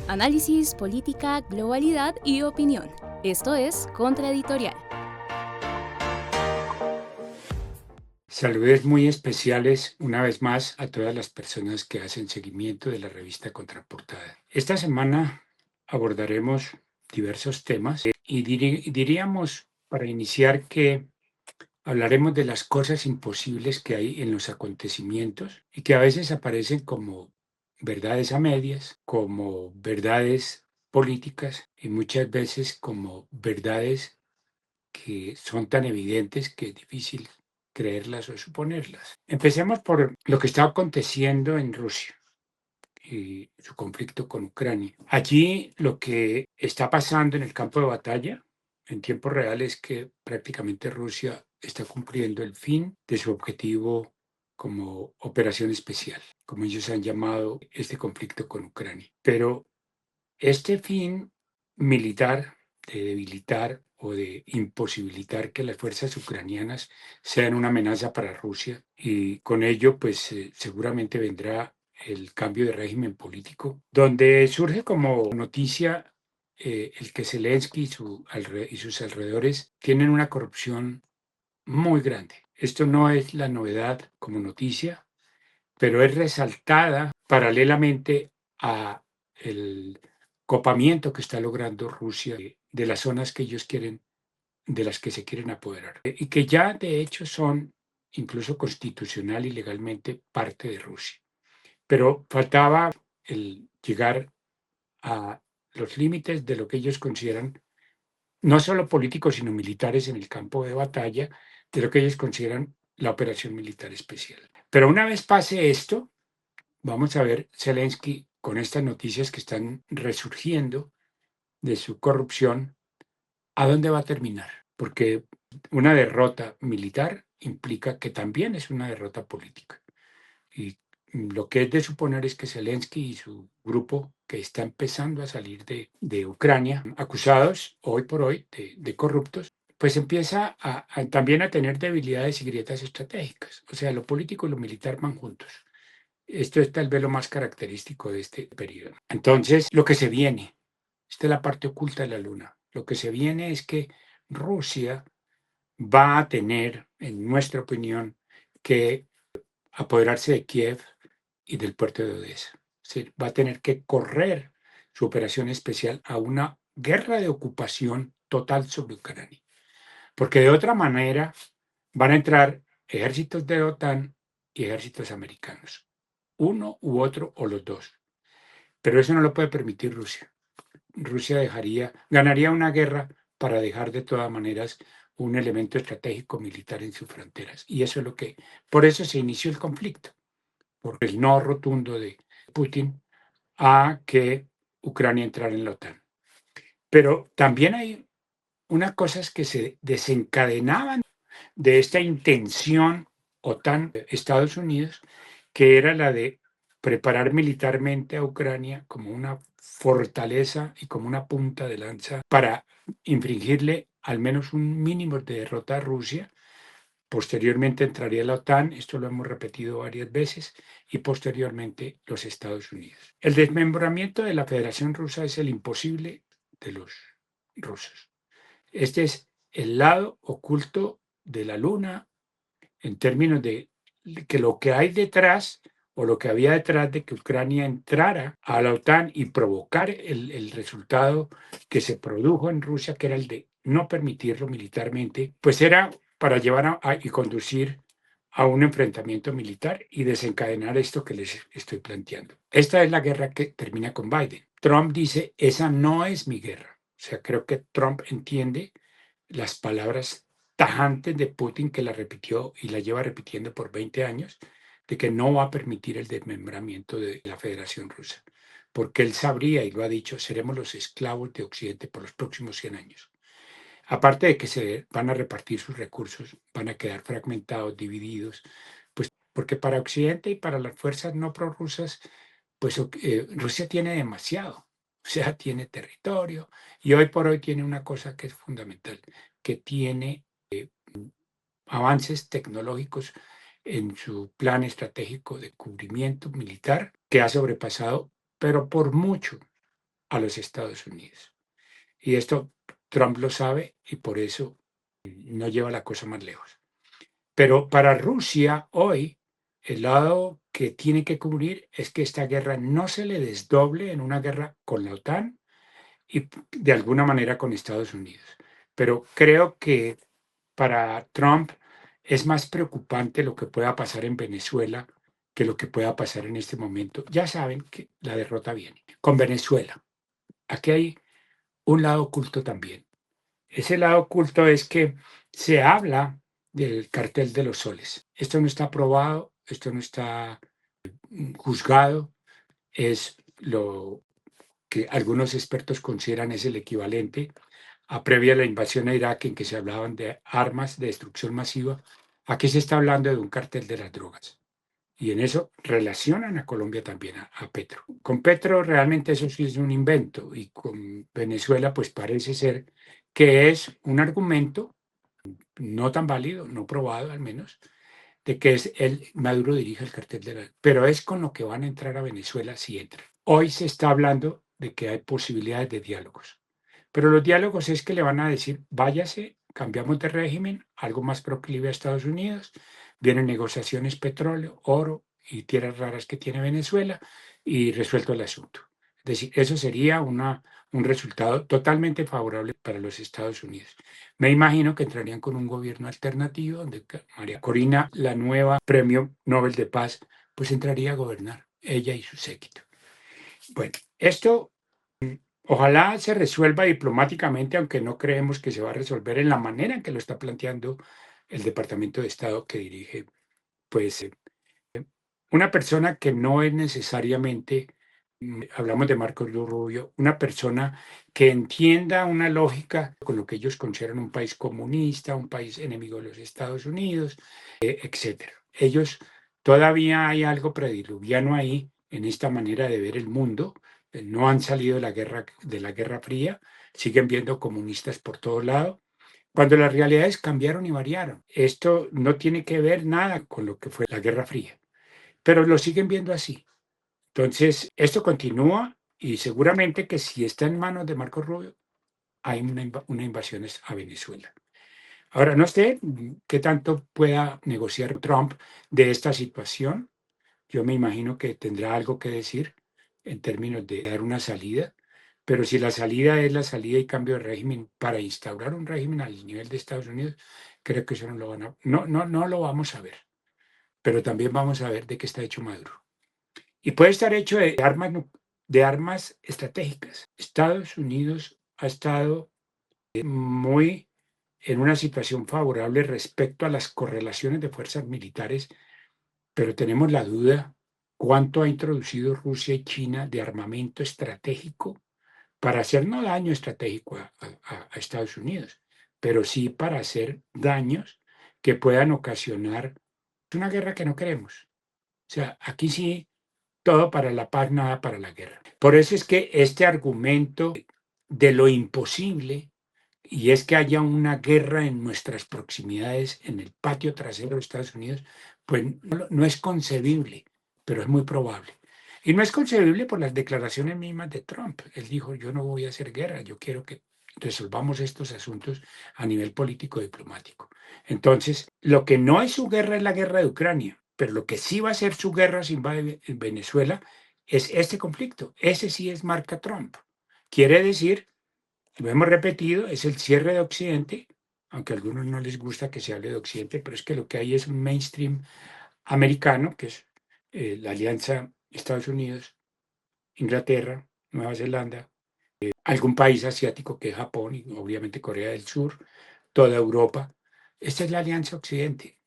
Análisis, política, globalidad y opinión. Esto es Contraeditorial. Saludes muy especiales una vez más a todas las personas que hacen seguimiento de la revista Contraportada. Esta semana abordaremos diversos temas y diríamos para iniciar que hablaremos de las cosas imposibles que hay en los acontecimientos y que a veces aparecen como verdades a medias, como verdades políticas y muchas veces como verdades que son tan evidentes que es difícil creerlas o suponerlas. Empecemos por lo que está aconteciendo en Rusia y su conflicto con Ucrania. Allí lo que está pasando en el campo de batalla en tiempo real es que prácticamente Rusia está cumpliendo el fin de su objetivo como operación especial, como ellos han llamado este conflicto con Ucrania. Pero este fin militar de debilitar o de imposibilitar que las fuerzas ucranianas sean una amenaza para Rusia y con ello pues seguramente vendrá el cambio de régimen político, donde surge como noticia el que Zelensky y sus alrededores tienen una corrupción muy grande. Esto no es la novedad como noticia, pero es resaltada paralelamente a el copamiento que está logrando Rusia de las zonas que ellos quieren, de las que se quieren apoderar, y que ya de hecho son incluso constitucional y legalmente parte de Rusia. Pero faltaba el llegar a los límites de lo que ellos consideran no solo políticos, sino militares en el campo de batalla, de lo que ellos consideran la operación militar especial. Pero una vez pase esto, vamos a ver Zelensky con estas noticias que están resurgiendo de su corrupción, ¿a dónde va a terminar? Porque una derrota militar implica que también es una derrota política. Y lo que es de suponer es que Zelensky y su grupo, que está empezando a salir de Ucrania, acusados hoy por hoy de corruptos, pues empieza también a tener debilidades y grietas estratégicas. O sea, lo político y lo militar van juntos. Esto es tal vez lo más característico de este periodo. Entonces, lo que se viene, esta es la parte oculta de la luna. Lo que se viene es que Rusia va a tener, en nuestra opinión, que apoderarse de Kiev y del puerto de Odessa. Es decir, va a tener que correr su operación especial a una guerra de ocupación total sobre Ucrania. Porque de otra manera van a entrar ejércitos de la OTAN y ejércitos americanos. Uno u otro o los dos. Pero eso no lo puede permitir Rusia. Rusia ganaría una guerra para dejar de todas maneras un elemento estratégico militar en sus fronteras. Y eso es por eso se inició el conflicto, por el no rotundo de Putin a que Ucrania entrara en la OTAN. Pero también hay unas cosas que se desencadenaban de esta intención OTAN-Estados Unidos, que era la de preparar militarmente a Ucrania como una fortaleza y como una punta de lanza para infringirle al menos un mínimo de derrota a Rusia. Posteriormente entraría la OTAN, esto lo hemos repetido varias veces, y posteriormente los Estados Unidos. El desmembramiento de la Federación Rusa es el imposible de los rusos. Este es el lado oculto de la luna en términos de que lo que hay detrás o lo que había detrás de que Ucrania entrara a la OTAN y provocar el resultado que se produjo en Rusia, que era el de no permitirlo militarmente, pues era para llevar y conducir a un enfrentamiento militar y desencadenar esto que les estoy planteando. Esta es la guerra que termina con Biden. Trump dice, esa no es mi guerra. O sea, creo que Trump entiende las palabras tajantes de Putin, que la repitió y la lleva repitiendo por 20 años, de que no va a permitir el desmembramiento de la Federación Rusa, porque él sabría, y lo ha dicho, seremos los esclavos de Occidente por los próximos 100 años. Aparte de que se van a repartir sus recursos, van a quedar fragmentados, divididos, pues porque para Occidente y para las fuerzas no prorrusas, pues Rusia tiene demasiado, o sea, tiene territorio y hoy por hoy tiene una cosa que es fundamental, que tiene avances tecnológicos en su plan estratégico de cubrimiento militar que ha sobrepasado, pero por mucho, a los Estados Unidos. Y esto Trump lo sabe y por eso no lleva la cosa más lejos. Pero para Rusia hoy, el lado que tiene que cubrir es que esta guerra no se le desdoble en una guerra con la OTAN y de alguna manera con Estados Unidos. Pero creo que para Trump es más preocupante lo que pueda pasar en Venezuela que lo que pueda pasar en este momento. Ya saben que la derrota viene. Con Venezuela, aquí hay un lado oculto también. Ese lado oculto es que se habla del cartel de los soles. Esto no está probado, esto no está juzgado, es lo que algunos expertos consideran es el equivalente a previa a la invasión a Irak en que se hablaban de armas de destrucción masiva. Aquí se está hablando de un cartel de las drogas. Y en eso relacionan a Colombia también a Petro. Con Petro realmente eso sí es un invento y con Venezuela pues parece ser que es un argumento no tan válido, no probado al menos, de que es el Maduro dirige el cartel de la... Pero es con lo que van a entrar a Venezuela si entran. Hoy se está hablando de que hay posibilidades de diálogos, pero los diálogos es que le van a decir, váyase, cambiamos de régimen, algo más proclive a Estados Unidos, vienen negociaciones petróleo, oro y tierras raras que tiene Venezuela y resuelto el asunto. Es decir, eso sería un resultado totalmente favorable para los Estados Unidos. Me imagino que entrarían con un gobierno alternativo donde María Corina, la nueva premio Nobel de Paz, pues entraría a gobernar, ella y su séquito. Bueno, esto ojalá se resuelva diplomáticamente, aunque no creemos que se va a resolver en la manera en que lo está planteando el Departamento de Estado que dirige, pues, una persona que no es necesariamente, hablamos de Marco Rubio, una persona que entienda una lógica con lo que ellos consideran un país comunista, un país enemigo de los Estados Unidos, etcétera. Ellos todavía hay algo prediluviano ahí en esta manera de ver el mundo. No han salido de la Guerra Fría, siguen viendo comunistas por todos lados, cuando las realidades cambiaron y variaron. Esto no tiene que ver nada con lo que fue la Guerra Fría, pero lo siguen viendo así. Entonces, esto continúa y seguramente que si está en manos de Marco Rubio, hay una invasión a Venezuela. Ahora, no sé qué tanto pueda negociar Trump de esta situación. Yo me imagino que tendrá algo que decir en términos de dar una salida, pero si la salida es la salida y cambio de régimen para instaurar un régimen al nivel de Estados Unidos, creo que eso no lo van a, no lo vamos a ver, pero también vamos a ver de qué está hecho Maduro. Y puede estar hecho de armas estratégicas. Estados Unidos ha estado muy en una situación favorable respecto a las correlaciones de fuerzas militares, pero tenemos la duda cuánto ha introducido Rusia y China de armamento estratégico para hacer no daño estratégico a Estados Unidos, pero sí para hacer daños que puedan ocasionar una guerra que no queremos. O sea, aquí sí, todo para la paz, nada para la guerra. Por eso es que este argumento de lo imposible, y es que haya una guerra en nuestras proximidades, en el patio trasero de Estados Unidos, pues no es concebible, pero es muy probable. Y no es concebible por las declaraciones mismas de Trump. Él dijo, yo no voy a hacer guerra, yo quiero que resolvamos estos asuntos a nivel político diplomático. Entonces, lo que no es su guerra es la guerra de Ucrania, pero lo que sí va a ser su guerra si invade Venezuela es este conflicto. Ese sí es marca Trump. Quiere decir, lo hemos repetido, es el cierre de Occidente, aunque a algunos no les gusta que se hable de Occidente, pero es que lo que hay es un mainstream americano, que es la alianza Estados Unidos, Inglaterra, Nueva Zelanda, algún país asiático que es Japón y obviamente Corea del Sur, toda Europa. Esta es la alianza Occidente,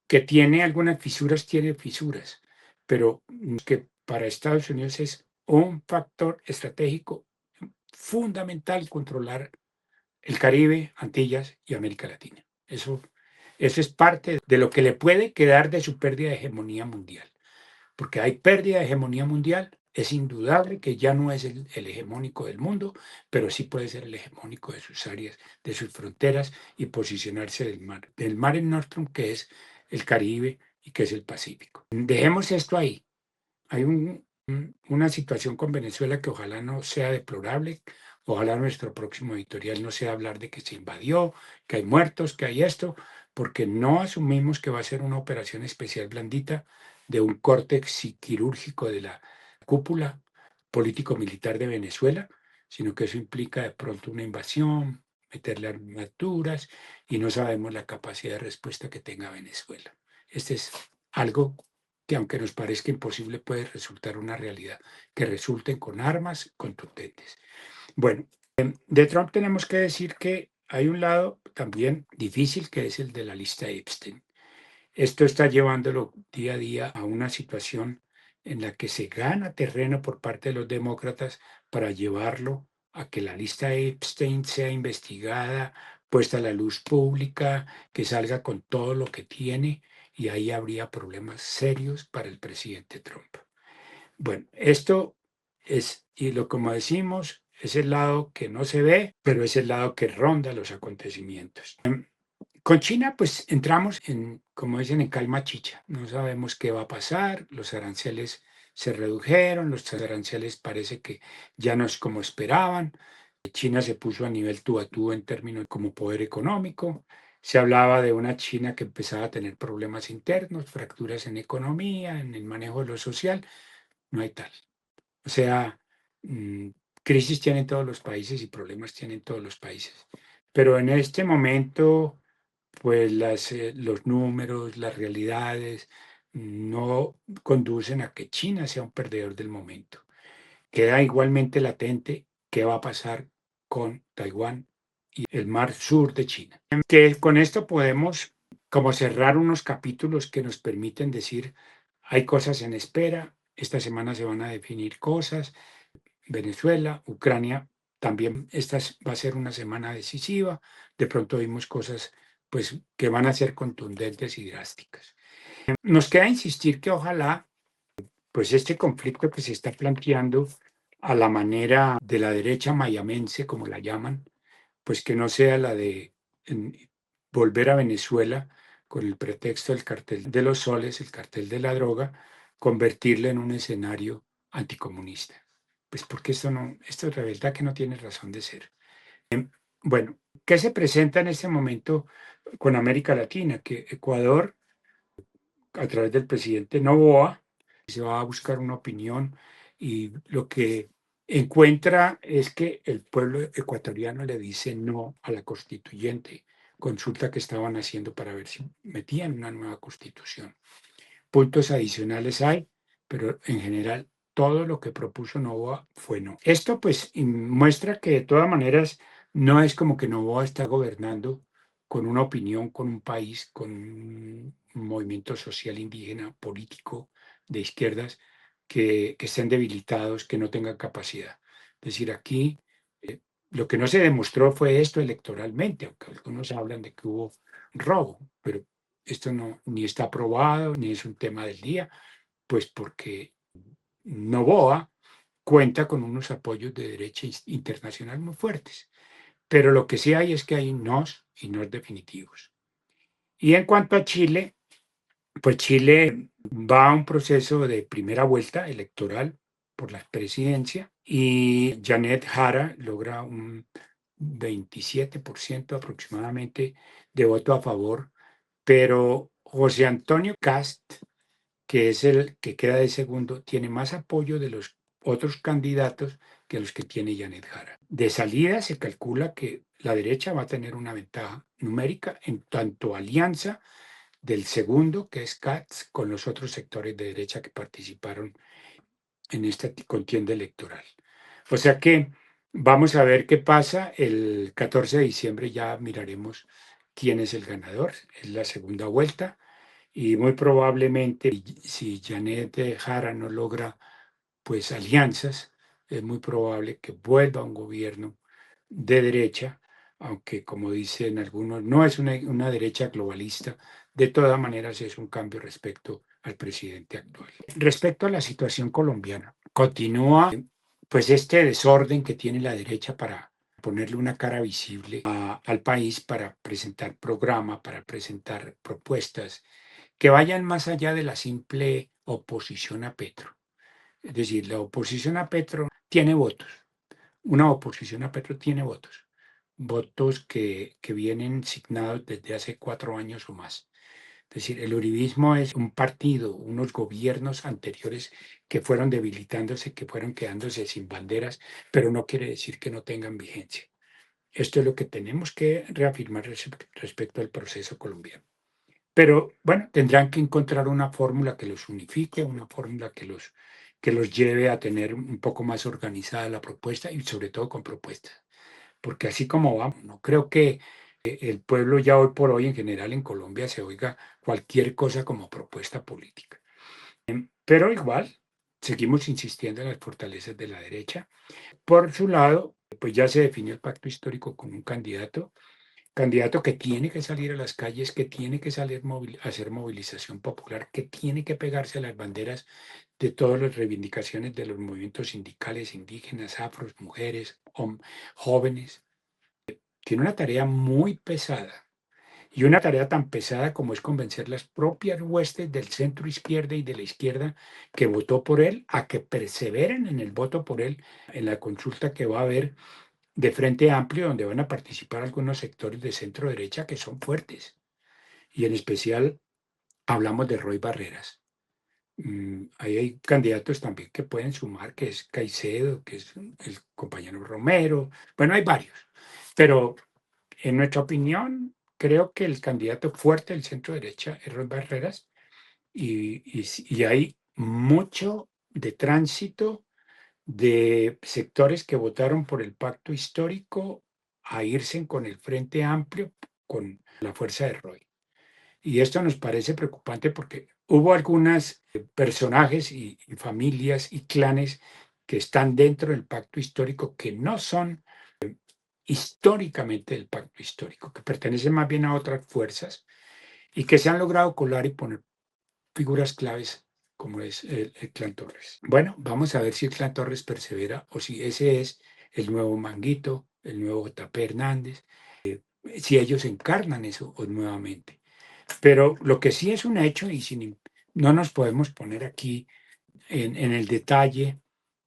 que tiene algunas fisuras, tiene fisuras, pero que para Estados Unidos es un factor estratégico fundamental controlar el Caribe, Antillas y América Latina. Eso es parte de lo que le puede quedar de su pérdida de hegemonía mundial, porque hay pérdida de hegemonía mundial. Es indudable que ya no es el hegemónico del mundo, pero sí puede ser el hegemónico de sus áreas, de sus fronteras y posicionarse del mar en Nostrum, que es el Caribe y que es el Pacífico. Dejemos esto ahí. Hay una situación con Venezuela que ojalá no sea deplorable, ojalá nuestro próximo editorial no sea hablar de que se invadió, que hay muertos, que hay esto, porque no asumimos que va a ser una operación especial blandita de un corte quirúrgico de la cúpula político-militar de Venezuela, sino que eso implica de pronto una invasión, meterle armaturas y no sabemos la capacidad de respuesta que tenga Venezuela. Este es algo que aunque nos parezca imposible puede resultar una realidad, que resulten con armas contundentes. Bueno, de Trump tenemos que decir que hay un lado también difícil que es el de la lista Epstein. Esto está llevándolo día a día a una situación en la que se gana terreno por parte de los demócratas para llevarlo a que la lista Epstein sea investigada, puesta a la luz pública, que salga con todo lo que tiene y ahí habría problemas serios para el presidente Trump. Bueno, esto es, y lo como decimos, es el lado que no se ve, pero es el lado que ronda los acontecimientos. Con China, pues entramos en, como dicen, en calma chicha. No sabemos qué va a pasar, los aranceles se redujeron, los aranceles parece que ya no es como esperaban. China se puso a nivel tú a tú en términos como poder económico. Se hablaba de una China que empezaba a tener problemas internos, fracturas en economía, en el manejo de lo social. No hay tal. O sea, mm, crisis tienen todos los países y problemas tienen todos los países. Pero en este momento pues los números, las realidades no conducen a que China sea un perdedor del momento. Queda igualmente latente qué va a pasar con Taiwán y el mar sur de China. Que con esto podemos como cerrar unos capítulos que nos permiten decir, hay cosas en espera, esta semana se van a definir cosas, Venezuela, Ucrania, también va a ser una semana decisiva. De pronto vimos cosas pues, que van a ser contundentes y drásticas. Nos queda insistir que ojalá pues, este conflicto que se está planteando a la manera de la derecha mayamense, como la llaman, pues que no sea la de volver a Venezuela con el pretexto del cartel de los soles, el cartel de la droga, convertirla en un escenario anticomunista. Pues porque esto es la verdad que no tiene razón de ser. Bueno, ¿qué se presenta en este momento con América Latina? Que Ecuador, a través del presidente Noboa, se va a buscar una opinión y lo que encuentra es que el pueblo ecuatoriano le dice no a la constituyente, consulta que estaban haciendo para ver si metían una nueva constitución. Puntos adicionales hay, pero en general todo lo que propuso Novoa fue no. Esto pues muestra que de todas maneras no es como que Novoa está gobernando con una opinión, con un país, con un movimiento social indígena, político, de izquierdas, que estén debilitados, que no tengan capacidad. Es decir, aquí lo que no se demostró fue esto electoralmente, aunque algunos hablan de que hubo robo, pero esto no, ni está aprobado, ni es un tema del día, pues porque Novoa cuenta con unos apoyos de derecha internacional muy fuertes. Pero lo que sí hay es que hay nos y nos definitivos. Y en cuanto a Chile, pues Chile va a un proceso de primera vuelta electoral por la presidencia y Janet Jara logra un 27% aproximadamente de voto a favor, pero José Antonio Cast, que es el que queda de segundo, tiene más apoyo de los otros candidatos que los que tiene Janet Jara. De salida se calcula que la derecha va a tener una ventaja numérica en tanto alianza del segundo, que es Katz, con los otros sectores de derecha que participaron en esta contienda electoral. O sea que vamos a ver qué pasa. El 14 de diciembre ya miraremos quién es el ganador. Es la segunda vuelta y muy probablemente si Janet Jara no logra pues alianzas, es muy probable que vuelva un gobierno de derecha, aunque como dicen algunos, no es una derecha globalista, de todas maneras es un cambio respecto al presidente actual. Respecto a la situación colombiana, continúa pues este desorden que tiene la derecha para ponerle una cara visible al país, para presentar programa, para presentar propuestas que vayan más allá de la simple oposición a Petro. Es decir, la oposición a Petro tiene votos. Una oposición a Petro tiene votos. Votos que vienen signados desde hace 4 años o más. Es decir, el uribismo es un partido, unos gobiernos anteriores que fueron debilitándose, que fueron quedándose sin banderas, pero no quiere decir que no tengan vigencia. Esto es lo que tenemos que reafirmar respecto al proceso colombiano. Pero bueno, tendrán que encontrar una fórmula que los unifique, una fórmula que los lleve a tener un poco más organizada la propuesta y sobre todo con propuestas. Porque así como vamos, no creo que el pueblo ya hoy por hoy en general en Colombia se oiga cualquier cosa como propuesta política. Pero igual, seguimos insistiendo en las fortalezas de la derecha. Por su lado, pues ya se definió el pacto histórico con un candidato que tiene que salir a las calles, que tiene que salir a hacer movilización popular, que tiene que pegarse a las banderas de todas las reivindicaciones de los movimientos sindicales, indígenas, afros, mujeres, jóvenes. Tiene una tarea muy pesada y una tarea tan pesada como es convencer las propias huestes del centro izquierda y de la izquierda que votó por él a que perseveren en el voto por él en la consulta que va a haber de Frente Amplio, donde van a participar algunos sectores de centro derecha que son fuertes. Y en especial hablamos de Roy Barreras. Ahí hay candidatos también que pueden sumar, que es Caicedo, que es el compañero Romero. Bueno, hay varios. Pero en nuestra opinión, creo que el candidato fuerte del centro derecha es Roy Barreras y hay mucho de tránsito de sectores que votaron por el pacto histórico a irse con el Frente Amplio, con la fuerza de Roy. Y esto nos parece preocupante porque hubo algunos personajes y familias y clanes que están dentro del pacto histórico que no son históricamente del pacto histórico, que pertenecen más bien a otras fuerzas y que se han logrado colar y poner figuras claves como es el clan Torres. Bueno, vamos a ver si el clan Torres persevera o si ese es el nuevo Manguito, el nuevo J.P. Hernández, si ellos encarnan eso nuevamente. Pero lo que sí es un hecho y no nos podemos poner aquí en el detalle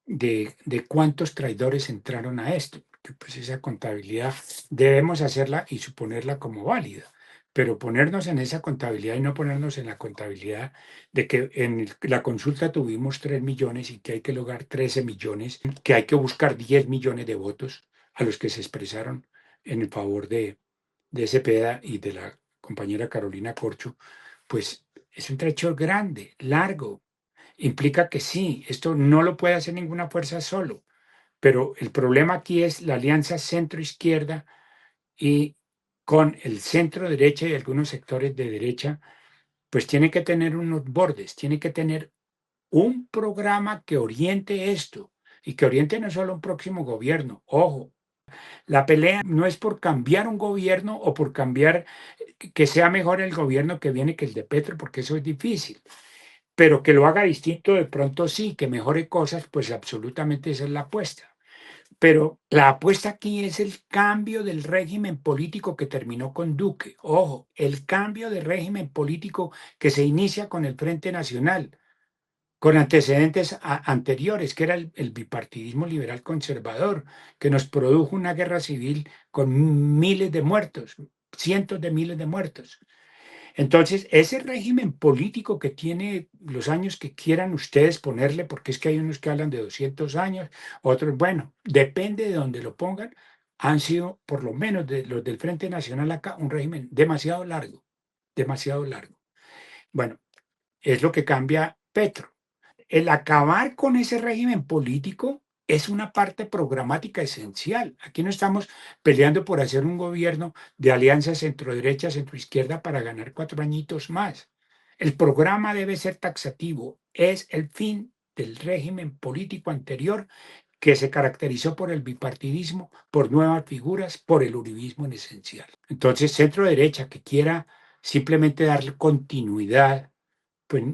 de cuántos traidores entraron a esto, que pues esa contabilidad debemos hacerla y suponerla como válida, pero ponernos en esa contabilidad y no ponernos en la contabilidad de que en la consulta tuvimos 3 millones y que hay que lograr 13 millones, que hay que buscar 10 millones de votos a los que se expresaron en el favor de Cepeda y de la compañera Carolina Corcho, pues es un trecho grande, largo, implica que sí, esto no lo puede hacer ninguna fuerza solo, pero el problema aquí es la alianza centro-izquierda y con el centro-derecha y algunos sectores de derecha, pues tiene que tener unos bordes, tiene que tener un programa que oriente esto y que oriente no solo un próximo gobierno. Ojo, la pelea no es por cambiar un gobierno o por cambiar que sea mejor el gobierno que viene que el de Petro, porque eso es difícil. Pero que lo haga distinto de pronto sí, que mejore cosas, pues absolutamente esa es la apuesta. Pero la apuesta aquí es el cambio del régimen político que terminó con Duque. Ojo, el cambio de régimen político que se inicia con el Frente Nacional, con antecedentes anteriores, que era el bipartidismo liberal conservador, que nos produjo una guerra civil con miles de muertos, cientos de miles de muertos. Entonces, ese régimen político que tiene los años que quieran ustedes ponerle, porque es que hay unos que hablan de 200 años, otros, bueno, depende de donde lo pongan, han sido, por lo menos de los del Frente Nacional acá, un régimen demasiado largo, demasiado largo. Bueno, es lo que cambia Petro. El acabar con ese régimen político es una parte programática esencial. Aquí no estamos peleando por hacer un gobierno de alianza centro-derecha, centro-izquierda para ganar 4 añitos más. El programa debe ser taxativo. Es el fin del régimen político anterior que se caracterizó por el bipartidismo, por nuevas figuras, por el uribismo en esencial. Entonces, centro-derecha que quiera simplemente darle continuidad, pues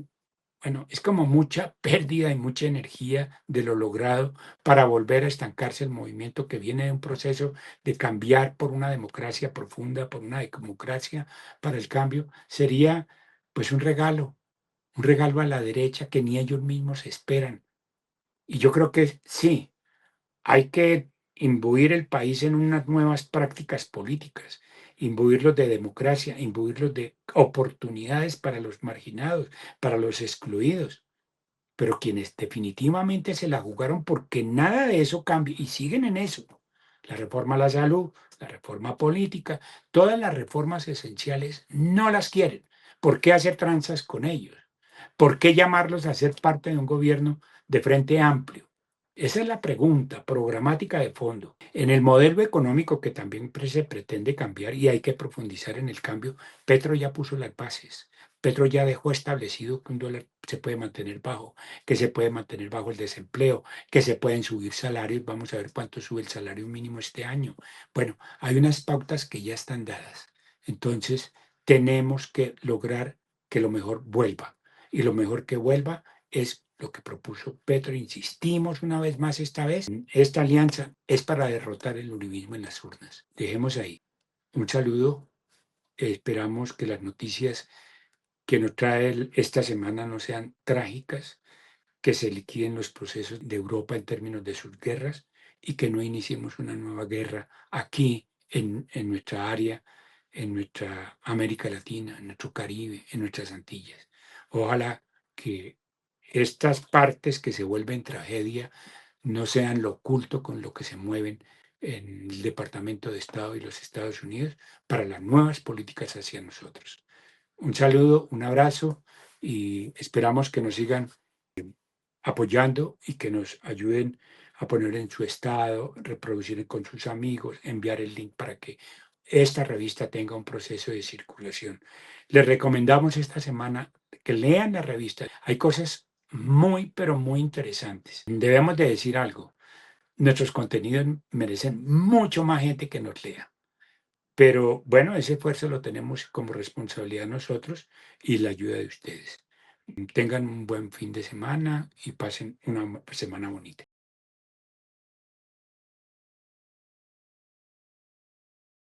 bueno, es como mucha pérdida y mucha energía de lo logrado para volver a estancarse el movimiento que viene de un proceso de cambiar por una democracia profunda, por una democracia para el cambio. Sería pues un regalo a la derecha que ni ellos mismos esperan. Y yo creo que sí, hay que imbuir el país en unas nuevas prácticas políticas, imbuirlos de democracia, imbuirlos de oportunidades para los marginados, para los excluidos. Pero quienes definitivamente se la jugaron porque nada de eso cambia y siguen en eso. La reforma a la salud, la reforma política, todas las reformas esenciales no las quieren. ¿Por qué hacer tranzas con ellos? ¿Por qué llamarlos a ser parte de un gobierno de frente amplio? Esa es la pregunta programática de fondo. En el modelo económico que también se pretende cambiar y hay que profundizar en el cambio, Petro ya puso las bases. Petro ya dejó establecido que un dólar se puede mantener bajo, que se puede mantener bajo el desempleo, que se pueden subir salarios. Vamos a ver cuánto sube el salario mínimo este año. Bueno, hay unas pautas que ya están dadas. Entonces, tenemos que lograr que lo mejor vuelva. Y lo mejor que vuelva es lo que propuso Petro. Insistimos una vez más esta vez. Esta alianza es para derrotar el uribismo en las urnas. Dejemos ahí. Un saludo. Esperamos que las noticias que nos trae esta semana no sean trágicas, que se liquiden los procesos de Europa en términos de sus guerras y que no iniciemos una nueva guerra aquí en nuestra área, en nuestra América Latina, en nuestro Caribe, en nuestras Antillas. Ojalá que estas partes que se vuelven tragedia no sean lo oculto con lo que se mueven en el Departamento de Estado y los Estados Unidos para las nuevas políticas hacia nosotros. Un saludo, un abrazo y esperamos que nos sigan apoyando y que nos ayuden a poner en su estado, reproducir con sus amigos, enviar el link para que esta revista tenga un proceso de circulación. Les recomendamos esta semana que lean la revista. Hay cosas muy, pero muy interesantes. Debemos de decir algo. Nuestros contenidos merecen mucho más gente que nos lea. Pero bueno, ese esfuerzo lo tenemos como responsabilidad nosotros y la ayuda de ustedes. Tengan un buen fin de semana y pasen una semana bonita.